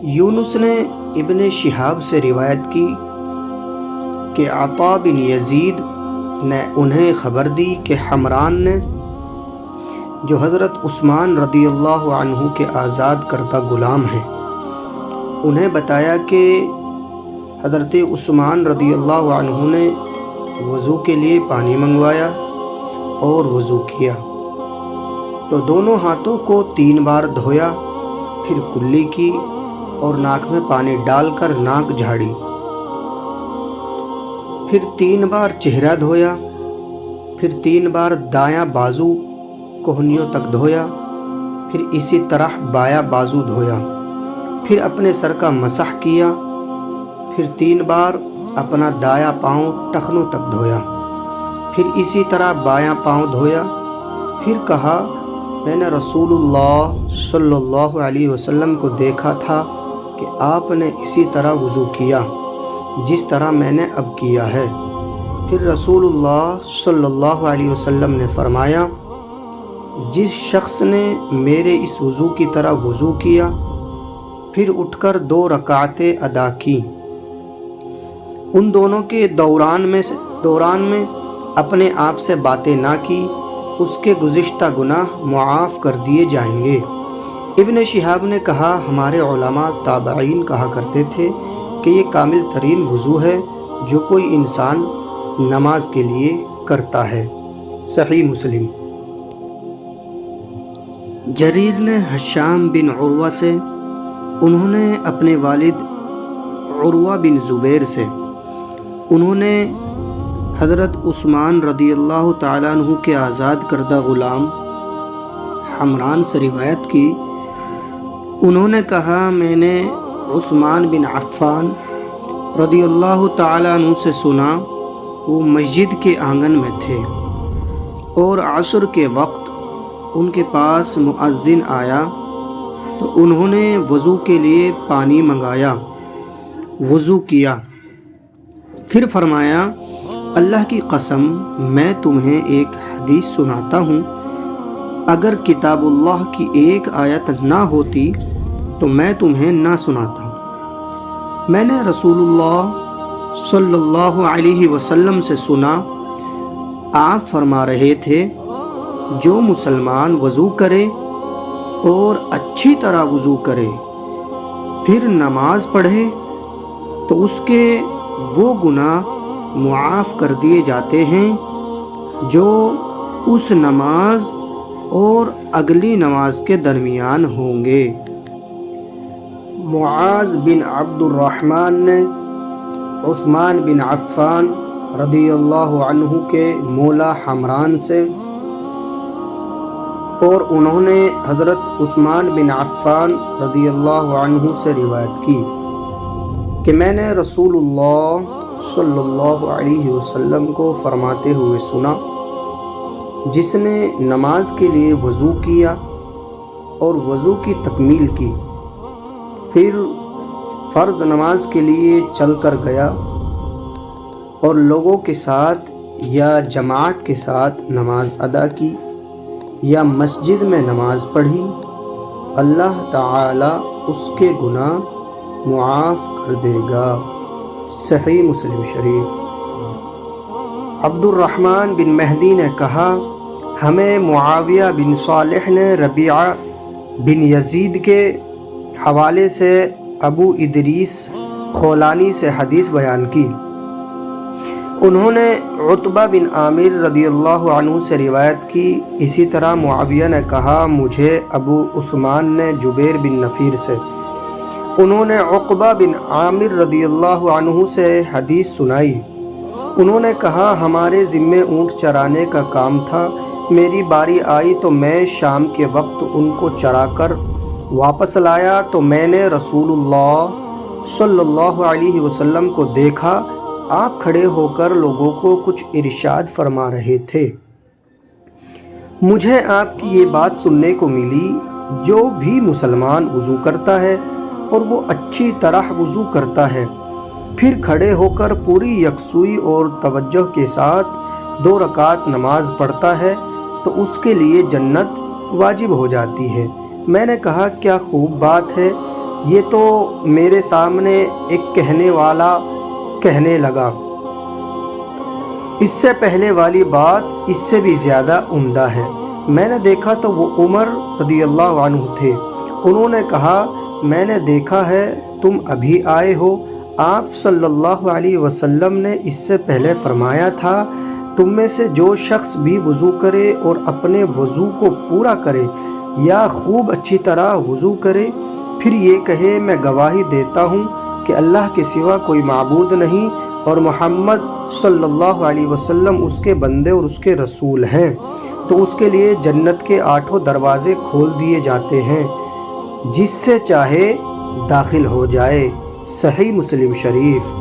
یونس نے ابن شہاب سے روایت کی کہ عطا بن یزید نے انہیں خبر دی کہ حمران نے، جو حضرت عثمان رضی اللہ عنہ کے آزاد کردہ غلام ہیں، انہیں بتایا کہ حضرت عثمان رضی اللہ عنہ نے وضو کے لیے پانی منگوایا اور وضو کیا تو دونوں ہاتھوں کو 3 بار دھویا، پھر کلی کی اور ناک میں پانی ڈال کر ناک جھاڑی، پھر 3 بار چہرہ دھویا، پھر 3 بار دایاں بازو کوہنیوں تک دھویا، پھر اسی طرح بایاں بازو دھویا، پھر اپنے سر کا مسح کیا، پھر 3 بار اپنا دایاں پاؤں ٹخنوں تک دھویا، پھر اسی طرح بایاں پاؤں دھویا، پھر کہا میں نے رسول اللہ صلی اللہ علیہ وسلم کو دیکھا تھا کہ آپ نے اسی طرح وضو کیا جس طرح میں نے اب کیا ہے۔ پھر رسول اللہ صلی اللہ علیہ وسلم نے فرمایا، جس شخص نے میرے اس وضو کی طرح وضو کیا پھر اٹھ کر 2 رکعتیں ادا کی، ان دونوں کے دوران میں اپنے آپ سے باتیں نہ کی، اس کے گزشتہ گناہ معاف کر دیے جائیں گے۔ ابن شہاب نے کہا، ہمارے علماء تابعین کہا کرتے تھے کہ یہ کامل ترین وضو ہے جو کوئی انسان نماز کے لیے کرتا ہے۔ صحیح مسلم۔ جریر نے ہشام بن عروہ سے، انہوں نے اپنے والد عروہ بن زبیر سے، انہوں نے حضرت عثمان رضی اللہ تعالیٰ عنہ کے آزاد کردہ غلام حمران سے روایت کی، انہوں نے کہا میں نے عثمان بن عفان رضی اللہ تعالیٰ عنہ سے سنا، وہ مسجد کے آنگن میں تھے اور عصر کے وقت ان کے پاس مؤذن آیا تو انہوں نے وضو کے لیے پانی منگایا، وضو کیا، پھر فرمایا اللہ کی قسم میں تمہیں ایک حدیث سناتا ہوں، اگر کتاب اللہ کی ایک آیت نہ ہوتی تو میں تمہیں نہ سناتا۔ میں نے رسول اللہ صلی اللہ علیہ وسلم سے سنا، آپ فرما رہے تھے جو مسلمان وضو کرے اور اچھی طرح وضو کرے پھر نماز پڑھے تو اس کے وہ گناہ معاف کر دیے جاتے ہیں جو اس نماز اور اگلی نماز کے درمیان ہوں گے۔ معاذ بن عبد الرحمن نے عثمان بن عفان رضی اللہ عنہ کے مولا حمران سے، اور انہوں نے حضرت عثمان بن عفان رضی اللہ عنہ سے روایت کی کہ میں نے رسول اللہ صلی اللہ علیہ وسلم کو فرماتے ہوئے سنا، جس نے نماز کے لیے وضو کیا اور وضو کی تکمیل کی، پھر فرض نماز کے لیے چل کر گیا اور لوگوں کے ساتھ یا جماعت کے ساتھ نماز ادا کی یا مسجد میں نماز پڑھی، اللہ تعالی اس کے گناہ معاف کر دے گا۔ صحیح مسلم شریف۔ عبد الرحمن بن مہدی نے کہا، ہمیں معاویہ بن صالح نے ربیعہ بن یزید کے حوالے سے ابو ادریس خولانی سے حدیث بیان کی، انہوں نے عتبہ بن عامر رضی اللہ عنہ سے روایت کی، اسی طرح معاویہ نے کہا مجھے ابو عثمان نے جبیر بن نفیر سے، انہوں نے عقبہ بن عامر رضی اللہ عنہ سے حدیث سنائی، انہوں نے کہا ہمارے ذمے اونٹ چرانے کا کام تھا، میری باری آئی تو میں شام کے وقت ان کو چرا کر واپس لایا تو میں نے رسول اللہ صلی اللہ علیہ وسلم کو دیکھا، آپ کھڑے ہو کر لوگوں کو کچھ ارشاد فرما رہے تھے، مجھے آپ کی یہ بات سننے کو ملی، جو بھی مسلمان وضو کرتا ہے اور وہ اچھی طرح وضو کرتا ہے پھر کھڑے ہو کر پوری یکسوئی اور توجہ کے ساتھ 2 رکعت نماز پڑھتا ہے تو اس کے لیے جنت واجب ہو جاتی ہے۔ میں نے کہا کیا خوب بات ہے، یہ تو میرے سامنے ایک کہنے والا کہنے لگا، اس سے پہلے والی بات اس سے بھی زیادہ عمدہ ہے۔ میں نے دیکھا تو وہ عمر رضی اللہ عنہ تھے۔ انہوں نے کہا، میں نے دیکھا ہے تم ابھی آئے ہو۔ آپ صلی اللہ علیہ وسلم نے اس سے پہلے فرمایا تھا، تم میں سے جو شخص بھی وضو کرے اور اپنے وضو کو پورا کرے یا خوب اچھی طرح وضو کرے، پھر یہ کہے میں گواہی دیتا ہوں کہ اللہ کے سوا کوئی معبود نہیں اور محمد صلی اللہ علیہ وسلم اس کے بندے اور اس کے رسول ہیں، تو اس کے لیے جنت کے 8 دروازے کھول دیے جاتے ہیں، جس سے چاہے داخل ہو جائے۔ صحیح مسلم شریف۔